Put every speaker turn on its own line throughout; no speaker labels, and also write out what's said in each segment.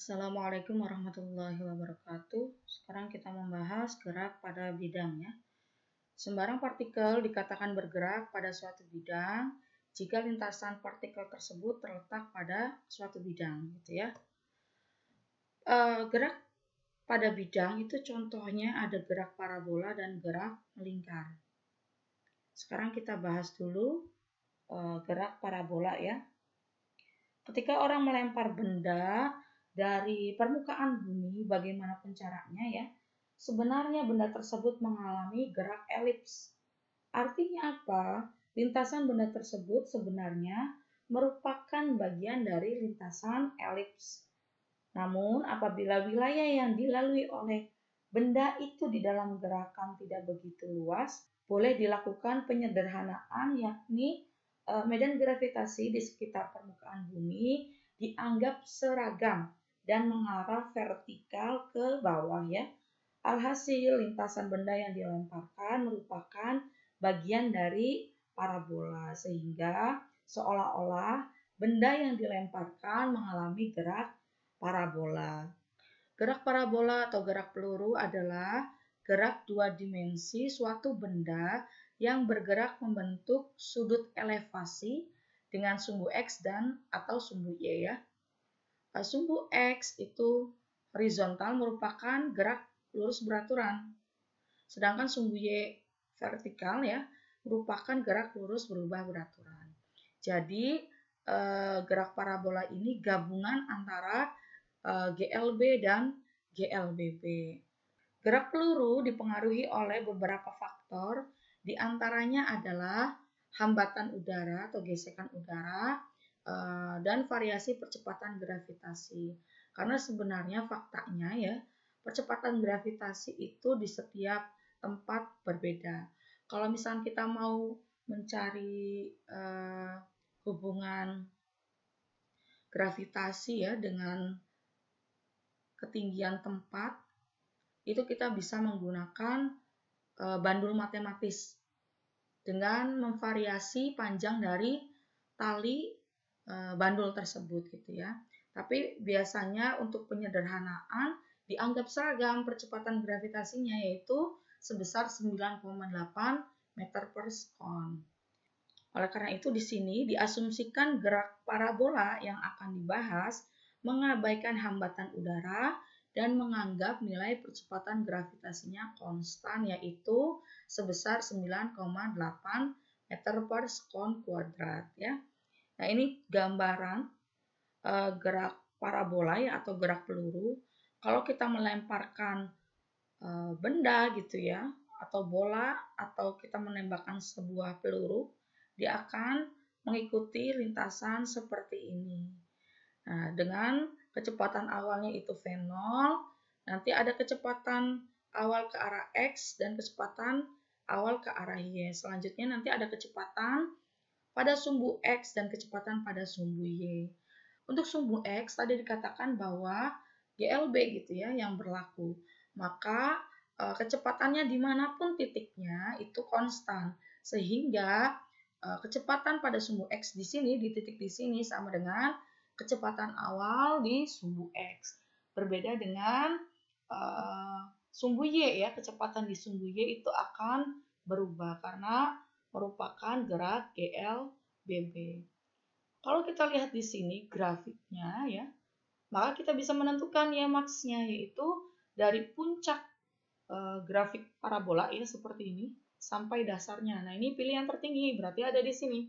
Assalamualaikum warahmatullahi wabarakatuh. Sekarang kita membahas gerak pada bidang ya. Sembarang partikel dikatakan bergerak pada suatu bidang jika lintasan partikel tersebut terletak pada suatu bidang gitu ya. Gerak pada bidang itu contohnya ada gerak parabola dan gerak melingkar. Sekarang kita bahas dulu gerak parabola ya. Ketika orang melempar benda dari permukaan bumi, bagaimanapun caranya ya, sebenarnya benda tersebut mengalami gerak elips. Artinya apa? Lintasan benda tersebut sebenarnya merupakan bagian dari lintasan elips. Namun, apabila wilayah yang dilalui oleh benda itu di dalam gerakan tidak begitu luas, boleh dilakukan penyederhanaan, yakni medan gravitasi di sekitar permukaan bumi dianggap seragam dan mengarah vertikal ke bawah ya. Alhasil, lintasan benda yang dilemparkan merupakan bagian dari parabola, sehingga seolah-olah benda yang dilemparkan mengalami gerak parabola. Gerak parabola atau gerak peluru adalah gerak dua dimensi suatu benda yang bergerak membentuk sudut elevasi dengan sumbu X dan atau sumbu Y ya. Sumbu X itu horizontal merupakan gerak lurus beraturan. Sedangkan sumbu Y vertikal ya merupakan gerak lurus berubah beraturan. Jadi gerak parabola ini gabungan antara GLB dan GLBB. Gerak peluru dipengaruhi oleh beberapa faktor, di antaranya adalah hambatan udara atau gesekan udara, dan variasi percepatan gravitasi. Karena sebenarnya faktanya ya, percepatan gravitasi itu di setiap tempat berbeda. Kalau misalnya kita mau mencari hubungan gravitasi ya dengan ketinggian tempat, itu kita bisa menggunakan bandul matematis dengan memvariasi panjang dari tali bandul tersebut gitu ya. Tapi biasanya untuk penyederhanaan dianggap seragam percepatan gravitasinya, yaitu sebesar 9,8 meter per sekon. Oleh karena itu di sini diasumsikan gerak parabola yang akan dibahas mengabaikan hambatan udara dan menganggap nilai percepatan gravitasinya konstan, yaitu sebesar 9,8 meter per sekon kuadrat ya. Nah, ini gambaran gerak parabola ya atau gerak peluru. Kalau kita melemparkan benda gitu ya, atau bola, atau kita menembakkan sebuah peluru, dia akan mengikuti lintasan seperti ini. Nah, dengan kecepatan awalnya itu V0, nanti ada kecepatan awal ke arah X dan kecepatan awal ke arah Y. Selanjutnya nanti ada kecepatan pada sumbu X dan kecepatan pada sumbu Y. Untuk sumbu X tadi dikatakan bahwa GLB gitu ya yang berlaku. Maka kecepatannya dimanapun titiknya itu konstan. Sehingga kecepatan pada sumbu X di sini, di titik di sini sama dengan kecepatan awal di sumbu X. Berbeda dengan sumbu Y ya, kecepatan di sumbu Y itu akan berubah karena merupakan gerak GLBB. Kalau kita lihat di sini grafiknya ya, maka kita bisa menentukan ya max-nya, yaitu dari puncak grafik parabola ya seperti ini sampai dasarnya. Nah, ini pilih yang tertinggi, berarti ada di sini.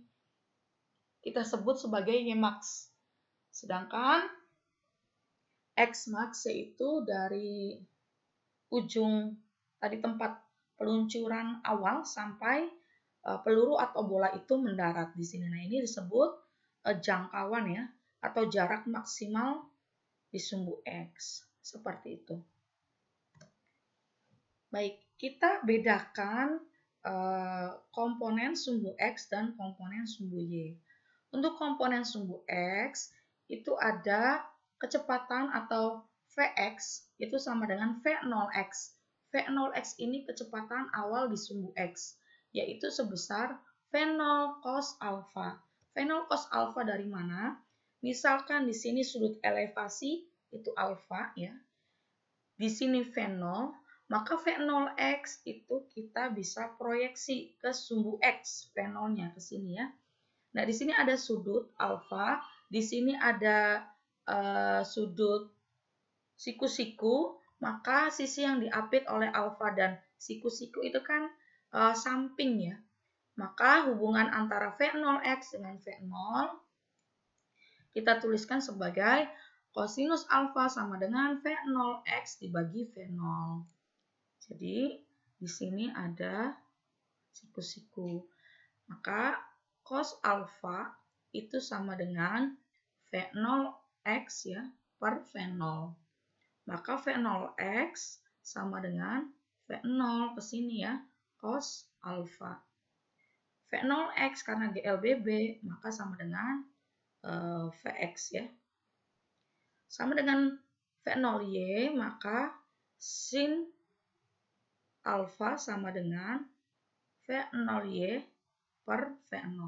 Kita sebut sebagai Y-max. Sedangkan X-max yaitu dari ujung tadi tempat peluncuran awal sampai peluru atau bola itu mendarat di sini. Nah, ini disebut jangkauan ya atau jarak maksimal di sumbu X. Seperti itu. Baik, kita bedakan komponen sumbu X dan komponen sumbu Y. Untuk komponen sumbu X itu ada kecepatan atau Vx itu sama dengan V0x. V0x ini kecepatan awal di sumbu X, yaitu sebesar V0 cos alfa. V0 cos alfa dari mana? Misalkan di sini sudut elevasi itu alfa ya. Di sini V0, maka V0X itu kita bisa proyeksi ke sumbu X, V0-nya ke sini ya. Nah, di sini ada sudut alfa, di sini ada sudut siku-siku, maka sisi yang diapit oleh alfa dan siku-siku itu kan samping ya. Maka hubungan antara V0X dengan V0 kita tuliskan sebagai kosinus alfa sama dengan V0X dibagi V0. Jadi, di sini ada siku-siku. Maka cos alfa itu sama dengan V0X ya per V0. Maka V0X sama dengan V0 ke sini ya, cos alfa. V0X karena GLBB, maka sama dengan Vx ya. Sama dengan V0Y, maka sin alfa sama dengan V0Y per V0.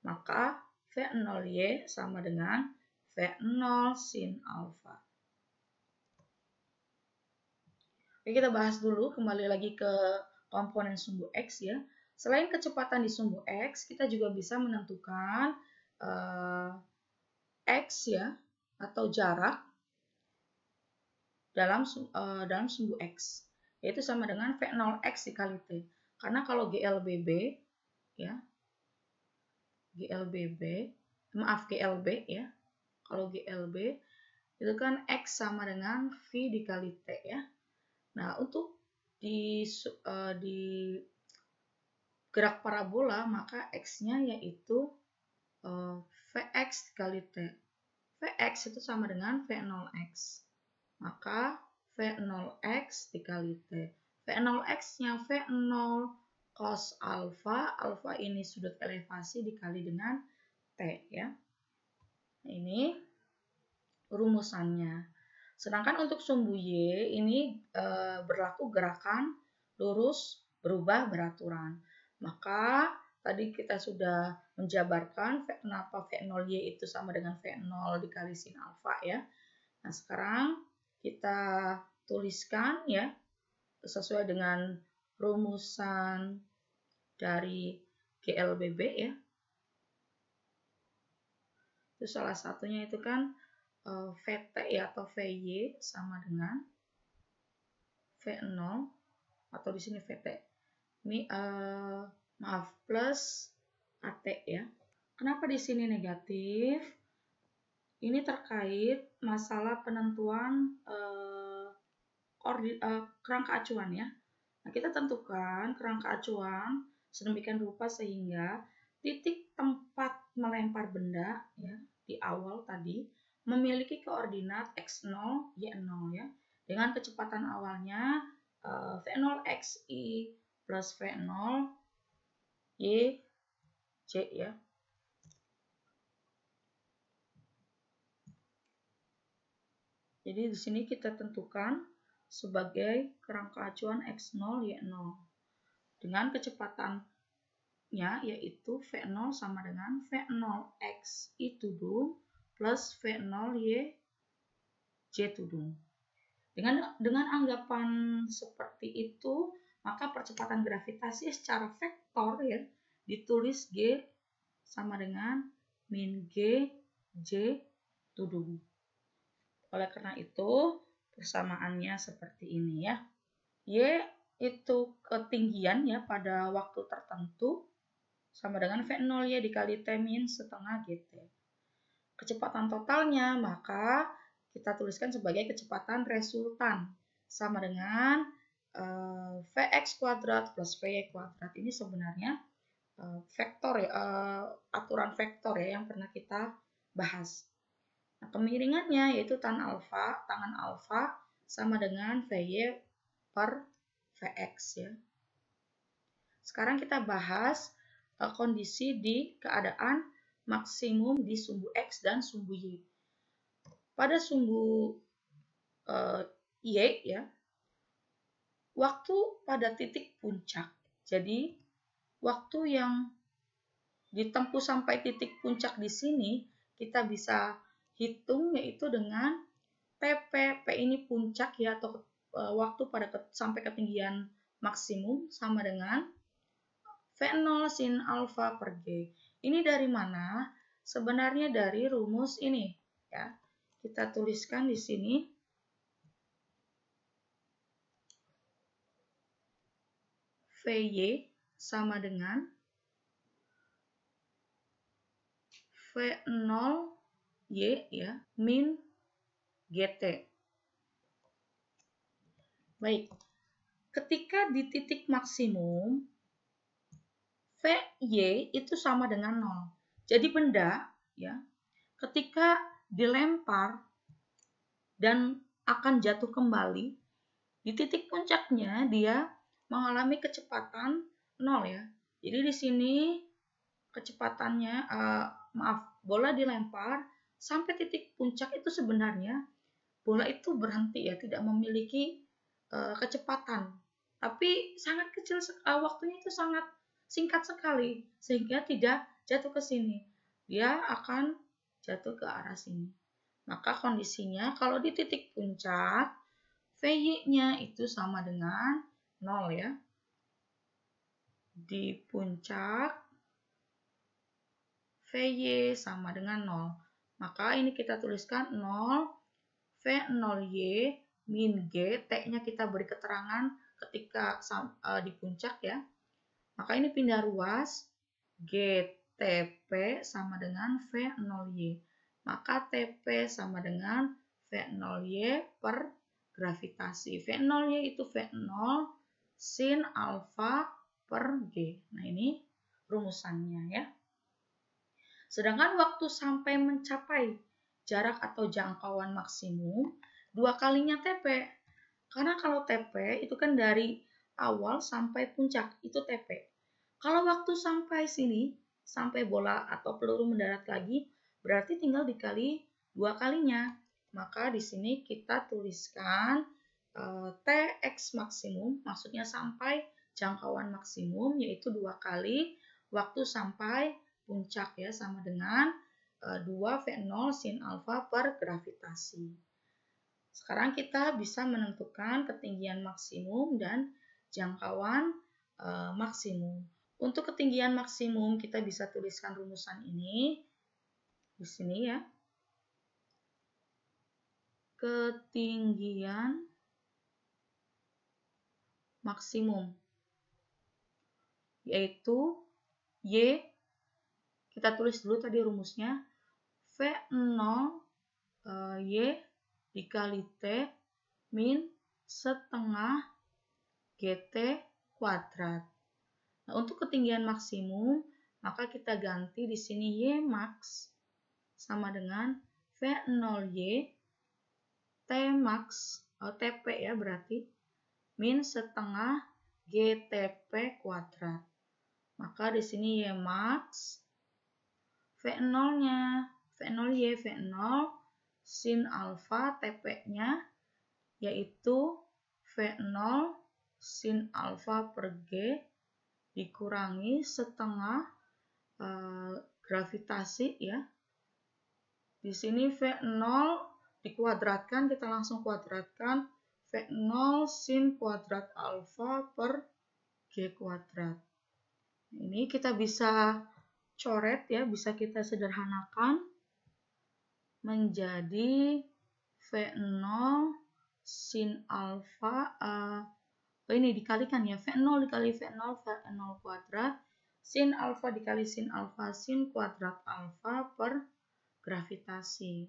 Maka V0Y sama dengan V0 sin alfa. Oke, kita bahas dulu kembali lagi ke komponen sumbu X ya. Selain kecepatan di sumbu X, kita juga bisa menentukan X ya, atau jarak dalam sumbu X, yaitu sama dengan V0X dikali T. Karena kalau GLB ya, GLB ya, kalau GLB itu kan X sama dengan V dikali T ya. Nah, untuk di gerak parabola, maka X-nya yaitu Vx dikali T. Vx itu sama dengan V0x. Maka V0x dikali T. V0x-nya V0 cos alfa. Alfa ini sudut elevasi dikali dengan T ya. Ini rumusannya. Sedangkan untuk sumbu Y ini berlaku gerakan lurus berubah beraturan. Maka tadi kita sudah menjabarkan kenapa V0Y itu sama dengan V0 dikali sin alfa ya. Nah, sekarang kita tuliskan ya sesuai dengan rumusan dari GLBB ya. Itu salah satunya itu kan VT ya atau VY sama dengan V0 atau di sini VT. Ini maaf plus AT ya. Kenapa di sini negatif? Ini terkait masalah penentuan kerangka acuan ya. Nah, kita tentukan kerangka acuan sedemikian rupa sehingga titik tempat melempar benda ya di awal tadi memiliki koordinat x0, y0 ya. Dengan kecepatan awalnya V0xi plus V0 yj ya. Jadi di sini kita tentukan sebagai kerangka acuan x0, y0 dengan kecepatannya yaitu V0 sama dengan V0x i tudung plus V0 y j tudung. Dengan anggapan seperti itu, maka percepatan gravitasi secara vektor ya ditulis G sama dengan min G J tudung. Oleh karena itu, persamaannya seperti ini ya. Y itu ketinggian ya pada waktu tertentu sama dengan V0Y dikali T min setengah GT. Kecepatan totalnya maka kita tuliskan sebagai kecepatan resultan sama dengan Vx kuadrat plus Vy kuadrat. Ini sebenarnya vektor ya, aturan vektor ya yang pernah kita bahas. Nah, kemiringannya yaitu tangan alfa sama dengan Vy per Vx ya. Sekarang kita bahas kondisi di keadaan maksimum di sumbu X dan sumbu Y. Pada sumbu Y ya, waktu pada titik puncak. Jadi waktu yang ditempuh sampai titik puncak di sini kita bisa hitung yaitu dengan TP, P ini puncak ya, atau waktu sampai ketinggian maksimum sama dengan V0 sin alfa per G. Ini dari mana? Sebenarnya dari rumus ini ya. Kita tuliskan di sini. Vy sama dengan V0Y ya, min GT. Baik, ketika di titik maksimum, Vy itu sama dengan 0. Jadi benda ya, ketika dilempar dan akan jatuh kembali, di titik puncaknya dia mengalami kecepatan 0 ya. Jadi di sini kecepatannya, bola dilempar sampai titik puncak itu sebenarnya bola itu berhenti ya, tidak memiliki kecepatan. Tapi sangat kecil, waktunya itu sangat singkat sekali sehingga tidak jatuh ke sini. Dia akan jatuh ke arah sini. Maka kondisinya kalau di titik puncak Vy-nya itu sama dengan 0 ya. Di puncak Vy sama dengan 0. Maka ini kita tuliskan 0 V0Y min G. T-nya kita beri keterangan ketika di puncak ya. Maka ini pindah ruas. GTP sama dengan V0Y. Maka TP sama dengan V0Y per gravitasi. V0Y itu V0 sin alfa per G. Nah, ini rumusannya ya. Sedangkan waktu sampai mencapai jarak atau jangkauan maksimum 2 kalinya TP. Karena kalau TP itu kan dari awal sampai puncak, itu TP. Kalau waktu sampai sini, sampai bola atau peluru mendarat lagi, berarti tinggal dikali 2 kalinya. Maka di sini kita tuliskan Tx maksimum, maksudnya sampai jangkauan maksimum, yaitu 2 kali waktu sampai puncak ya, sama dengan 2V0 sin alfa per gravitasi. Sekarang kita bisa menentukan ketinggian maksimum dan jangkauan maksimum. Untuk ketinggian maksimum kita bisa tuliskan rumusan ini di sini ya. Ketinggian maksimum yaitu Y, kita tulis dulu tadi rumusnya, V0 Y dikali T min setengah GT kuadrat. Nah, untuk ketinggian maksimum, maka kita ganti di sini Y max sama dengan V0Y T max, TP ya berarti, min setengah GTP kuadrat. Maka di sini Y max, V0-nya, V0Y, V0 sin alfa, TP-nya yaitu V0 sin alfa per G dikurangi setengah gravitasi ya. Di sini V0 dikuadratkan, kita langsung kuadratkan V0 sin kuadrat alfa per G kuadrat. Ini kita bisa coret ya, bisa kita sederhanakan menjadi V0 sin alfa, ini dikalikan ya, V0 dikali V0, V0 kuadrat, sin alfa dikali sin alfa, sin kuadrat alfa per gravitasi.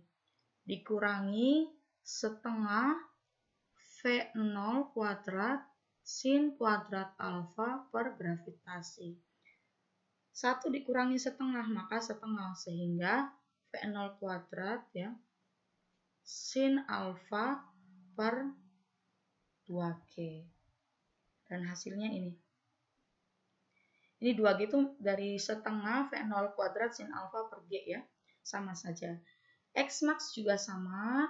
Dikurangi setengah V0 kuadrat sin kuadrat alfa per gravitasi. 1 dikurangi setengah, maka setengah, sehingga V0 kuadrat ya, sin alfa per 2G. Dan hasilnya ini. Ini 2G itu dari setengah V0 kuadrat sin alfa per G ya. Sama saja. X max juga sama.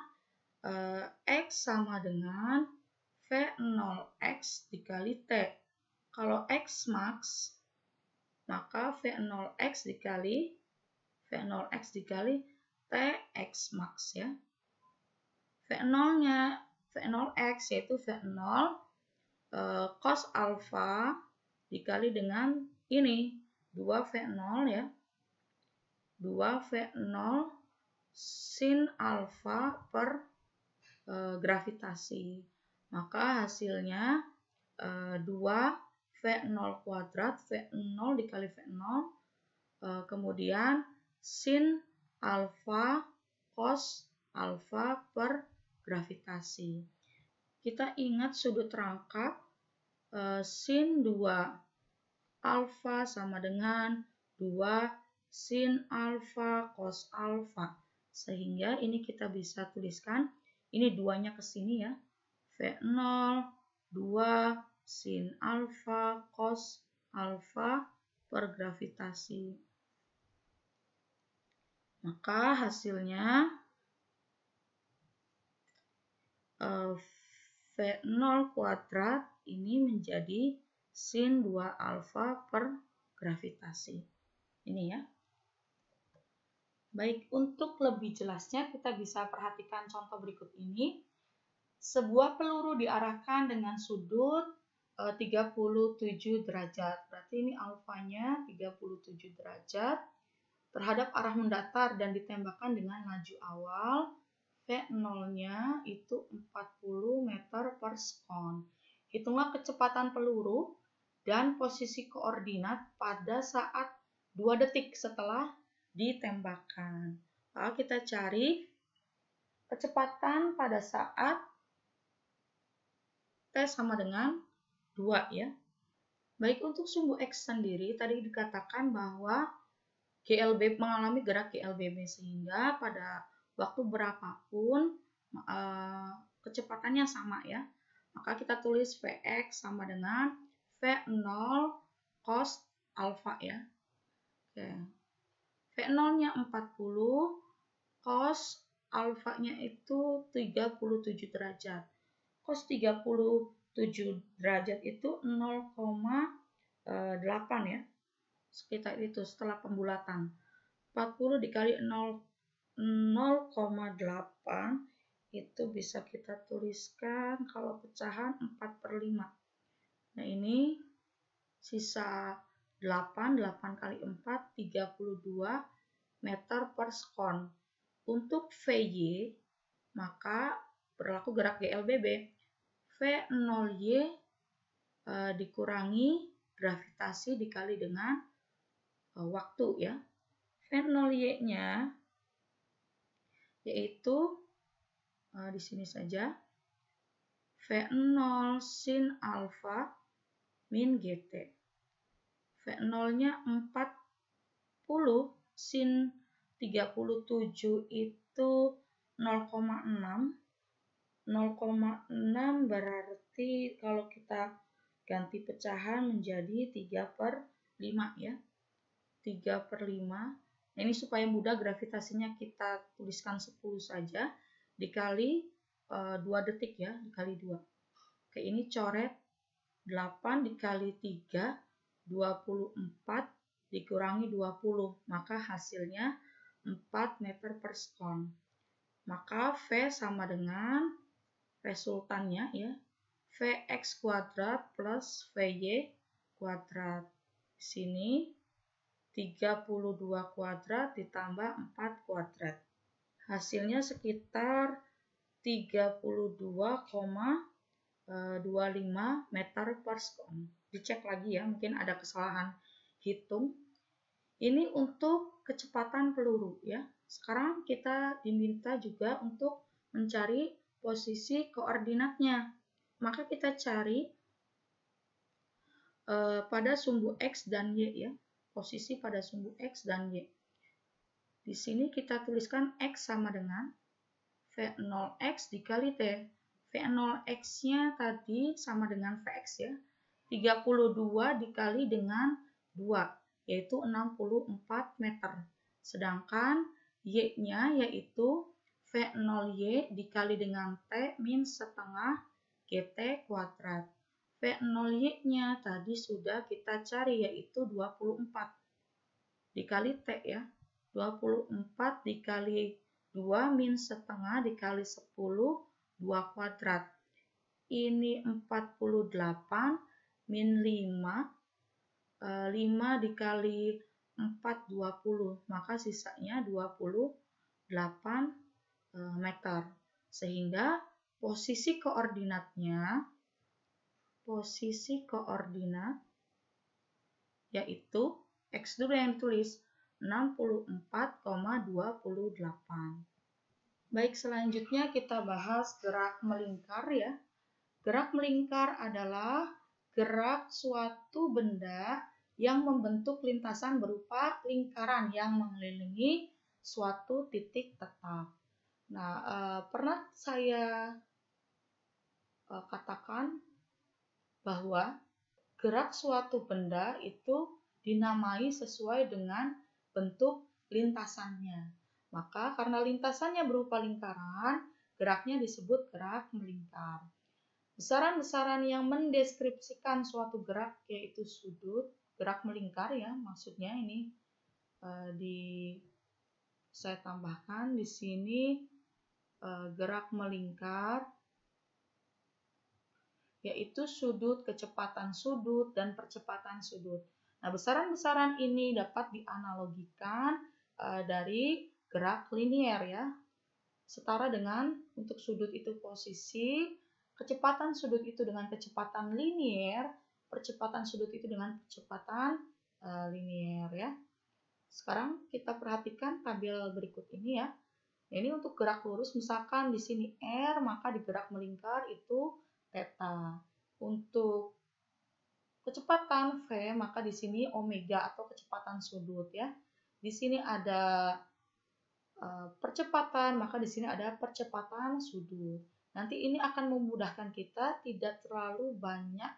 X sama dengan V0X dikali T. Kalau X max, maka V0X dikali Tx max ya. V0-nya, V0x yaitu V0 cos alfa dikali dengan ini 2V0 ya. 2V0 sin alfa per gravitasi. Maka hasilnya 2V0 kuadrat, V0 dikali V0, kemudian sin alfa cos alfa per gravitasi. Kita ingat sudut rangkap sin 2 alfa sama dengan 2 sin alfa cos alfa. Sehingga ini kita bisa tuliskan, ini 2-nya ke sini ya. V0 2 sin alfa cos alfa per gravitasi. Maka hasilnya V0 kuadrat ini menjadi sin 2 alfa per gravitasi. Ini ya. Baik, untuk lebih jelasnya kita bisa perhatikan contoh berikut ini. Sebuah peluru diarahkan dengan sudut 37 derajat. Berarti ini alfanya 37 derajat terhadap arah mendatar dan ditembakkan dengan laju awal. V0-nya itu 40 meter per sekon. Hitunglah kecepatan peluru dan posisi koordinat pada saat 2 detik setelah ditembakkan. Lalu kita cari kecepatan pada saat T sama dengan 2 ya. Baik, untuk sumbu X sendiri tadi dikatakan bahwa GLB mengalami gerak GLBB sehingga pada waktu berapapun kecepatannya sama ya. Maka kita tulis Vx sama dengan V0 cos alfa ya. Oke. V0-nya 40, cos alfanya itu 37 derajat. Cos 37 derajat itu 0,8 ya. Sekitar itu setelah pembulatan. 40 dikali 0,8 itu bisa kita tuliskan kalau pecahan 4/5. Nah ini sisa 8 kali 4, 32 meter per sekon. Untuk Vy, maka berlaku gerak GLBB. V0Y dikurangi gravitasi dikali dengan waktu ya. V0Y-nya yaitu di sini saja V0 sin alfa min GT. V0-nya 40 sin 37 itu 0,6. 0,6 berarti kalau kita ganti pecahan menjadi 3/5 ya. 3/5. Nah, ini supaya mudah gravitasinya kita tuliskan 10 saja dikali 2 detik ya, dikali 2. Oke, ini coret 8 dikali 3, 24 dikurangi 20, maka hasilnya 4 meter per sekon. Maka V sama dengan resultannya ya, Vx kuadrat plus Vy kuadrat. Di sini 32 kuadrat ditambah 4 kuadrat. Hasilnya sekitar 32,25 meter per sekon. Dicek lagi ya, mungkin ada kesalahan hitung. Ini untuk kecepatan peluru ya. Sekarang kita diminta juga untuk mencari posisi koordinatnya. Maka kita cari pada sumbu X dan Y ya. Posisi pada sumbu X dan Y. Di sini kita tuliskan X sama dengan V0X dikali T. V0X-nya tadi sama dengan Vx ya. 32 dikali dengan 2, yaitu 64 meter. Sedangkan Y-nya yaitu V0Y dikali dengan T min setengah GT kuadrat. V0Y-nya tadi sudah kita cari yaitu 24 dikali T ya. 24 dikali 2 min setengah dikali 10, 2 kuadrat. Ini 48 min 5, 5 dikali 4, 20. Maka sisanya 28 meter. Sehingga posisi koordinat yaitu X dulu yang ditulis 64,28. Baik, selanjutnya kita bahas gerak melingkar ya. Gerak melingkar adalah gerak suatu benda yang membentuk lintasan berupa lingkaran yang mengelilingi suatu titik tetap. Nah, pernah saya katakan bahwa gerak suatu benda itu dinamai sesuai dengan bentuk lintasannya. Maka karena lintasannya berupa lingkaran, geraknya disebut gerak melingkar. Besaran-besaran yang mendeskripsikan suatu gerak yaitu sudut, gerak melingkar ya, maksudnya ini saya tambahkan di sini gerak melingkar yaitu sudut, kecepatan sudut, dan percepatan sudut. Nah, besaran-besaran ini dapat dianalogikan dari gerak linier ya. Setara dengan untuk sudut itu posisi, kecepatan sudut itu dengan kecepatan linier, percepatan sudut itu dengan percepatan linier ya. Sekarang kita perhatikan tabel berikut ini ya. Ini untuk gerak lurus, misalkan di sini R, maka di gerak melingkar itu theta. Untuk kecepatan V, maka di sini omega atau kecepatan sudut ya. Di sini ada percepatan, maka di sini ada percepatan sudut. Nanti ini akan memudahkan kita tidak terlalu banyak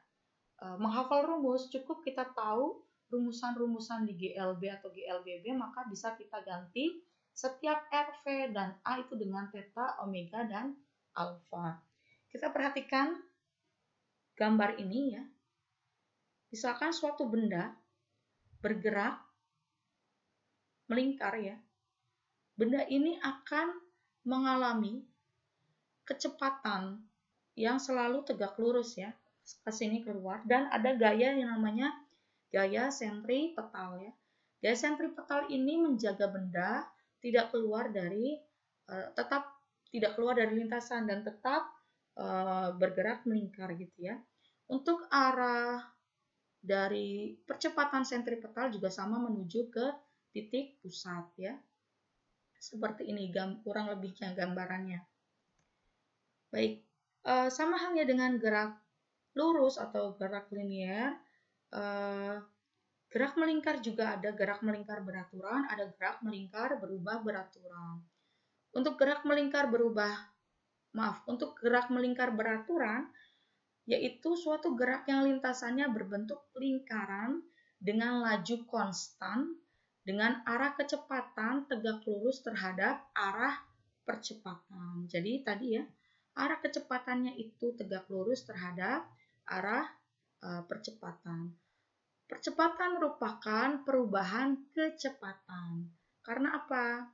menghafal rumus, cukup kita tahu rumusan-rumusan di GLB atau GLBB, maka bisa kita ganti setiap RV dan A itu dengan theta, omega, dan alfa. Kita perhatikan gambar ini ya. Misalkan suatu benda bergerak melingkar ya. Benda ini akan mengalami kecepatan yang selalu tegak lurus ya. Ke sini keluar dan ada gaya yang namanya gaya sentripetal ya. Gaya sentripetal ini menjaga benda tidak keluar dari tetap tidak keluar dari lintasan dan tetap bergerak melingkar gitu ya. Untuk arah dari percepatan sentripetal juga sama menuju ke titik pusat ya. Seperti ini kurang lebihnya gambarannya. Baik, sama halnya dengan gerak lurus atau gerak linier, gerak melingkar juga ada gerak melingkar beraturan, ada gerak melingkar berubah beraturan. Untuk gerak melingkar beraturan, yaitu suatu gerak yang lintasannya berbentuk lingkaran dengan laju konstan dengan arah kecepatan tegak lurus terhadap arah percepatan. Jadi tadi ya, arah kecepatannya itu tegak lurus terhadap arah percepatan. Percepatan merupakan perubahan kecepatan. Karena apa?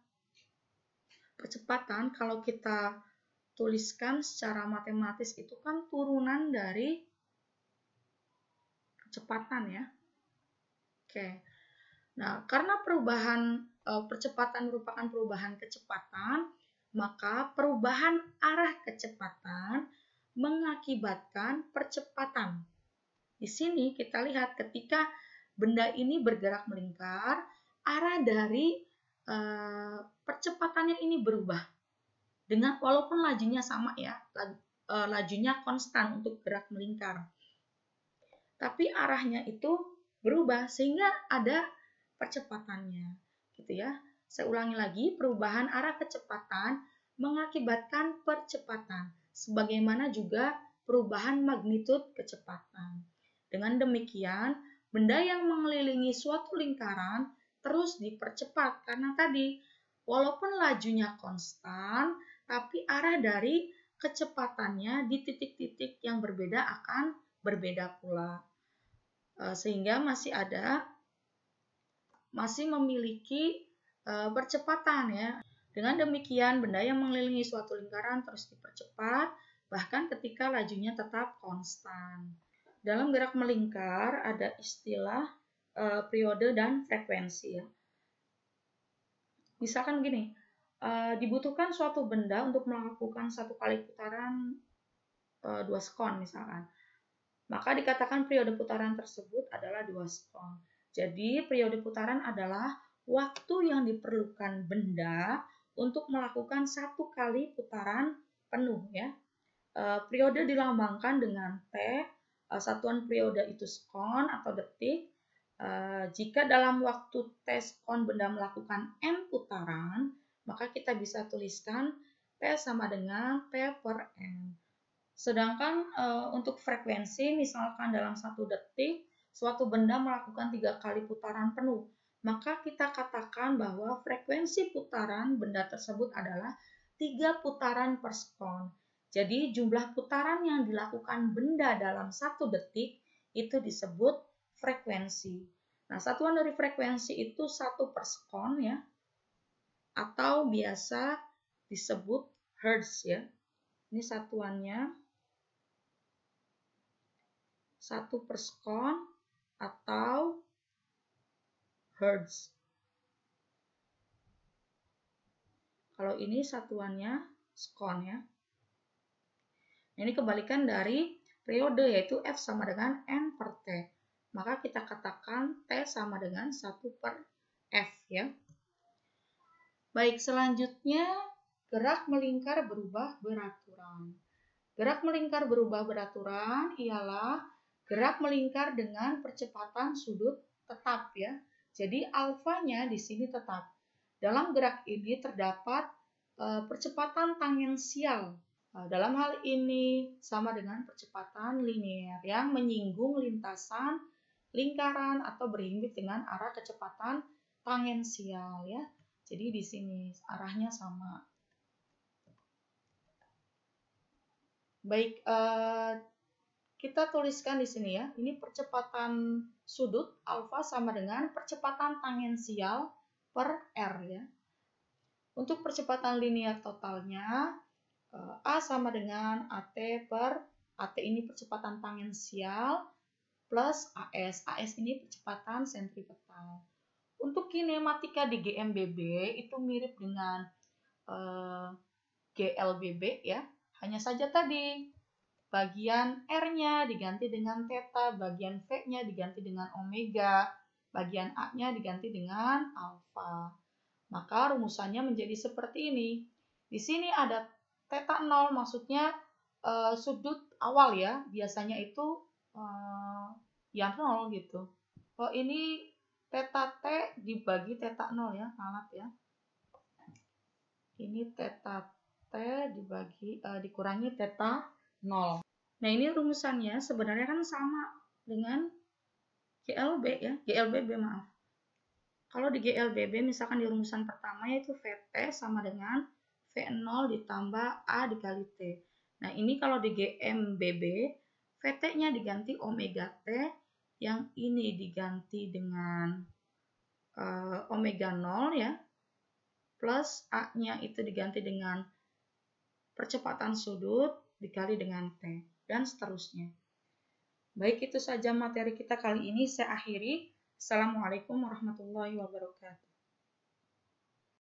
Percepatan kalau kita tuliskan secara matematis itu kan turunan dari kecepatan ya. Oke. Nah, karena perubahan percepatan merupakan perubahan kecepatan, maka perubahan arah kecepatan mengakibatkan percepatan. Di sini kita lihat ketika benda ini bergerak melingkar, arah dari percepatannya ini berubah. Dengan walaupun lajunya sama ya, lajunya konstan untuk gerak melingkar. Tapi arahnya itu berubah sehingga ada percepatannya, gitu ya. Saya ulangi lagi, perubahan arah kecepatan mengakibatkan percepatan, sebagaimana juga perubahan magnitud kecepatan. Dengan demikian, benda yang mengelilingi suatu lingkaran terus dipercepat karena tadi walaupun lajunya konstan, tapi arah dari kecepatannya di titik-titik yang berbeda akan berbeda pula. Sehingga masih memiliki percepatan ya. Dengan demikian, benda yang mengelilingi suatu lingkaran terus dipercepat, bahkan ketika lajunya tetap konstan. Dalam gerak melingkar ada istilah periode dan frekuensi ya. Misalkan gini, dibutuhkan suatu benda untuk melakukan satu kali putaran 2 sekon misalkan. Maka dikatakan periode putaran tersebut adalah 2 sekon. Jadi periode putaran adalah waktu yang diperlukan benda untuk melakukan satu kali putaran penuh ya. Periode dilambangkan dengan T, satuan periode itu sekon atau detik. Jika dalam waktu T sekon benda melakukan N putaran, maka kita bisa tuliskan T sama dengan T per N. Sedangkan untuk frekuensi, misalkan dalam 1 detik, suatu benda melakukan 3 kali putaran penuh, maka kita katakan bahwa frekuensi putaran benda tersebut adalah 3 putaran per sekon. Jadi jumlah putaran yang dilakukan benda dalam 1 detik itu disebut frekuensi. Nah, satuan dari frekuensi itu 1 per sekon ya, atau biasa disebut hertz ya. Ini satuannya 1 per sekon atau hertz. Kalau ini satuannya sekon ya. Ini kebalikan dari periode, yaitu F sama dengan N per T. Maka kita katakan T sama dengan 1 per F ya. Baik, selanjutnya gerak melingkar berubah beraturan. Gerak melingkar berubah beraturan ialah gerak melingkar dengan percepatan sudut tetap ya. Jadi alfanya di sini tetap. Dalam gerak ini terdapat percepatan tangensial. Dalam hal ini sama dengan percepatan linear yang menyinggung lintasan lingkaran atau berhimpit dengan arah kecepatan tangensial ya. Jadi di sini arahnya sama. Baik, kita tuliskan di sini ya. Ini percepatan sudut alfa sama dengan percepatan tangensial per R ya. Untuk percepatan linear totalnya A sama dengan AT per AT ini percepatan tangensial plus AS. AS ini percepatan sentripetal. Untuk kinematika di GMBB itu mirip dengan GLBB ya. Hanya saja tadi bagian R-nya diganti dengan theta, bagian V-nya diganti dengan omega, bagian A-nya diganti dengan alfa. Maka rumusannya menjadi seperti ini. Di sini ada theta 0, maksudnya sudut awal ya, biasanya itu yang 0 gitu. Oh, ini theta T dibagi theta 0 ya, alat ya. Ini theta T dikurangi theta 0. Nah, ini rumusannya sebenarnya kan sama dengan GLB ya, GLBB maaf. Kalau di GLBB misalkan di rumusan pertama yaitu VT sama dengan V0 ditambah A dikali T. Nah, ini kalau di GMBB VT-nya diganti omega T, yang ini diganti dengan omega 0 ya, plus A-nya itu diganti dengan percepatan sudut dikali dengan T, dan seterusnya. Baik, itu saja materi kita kali ini. Saya akhiri. Assalamualaikum warahmatullahi wabarakatuh.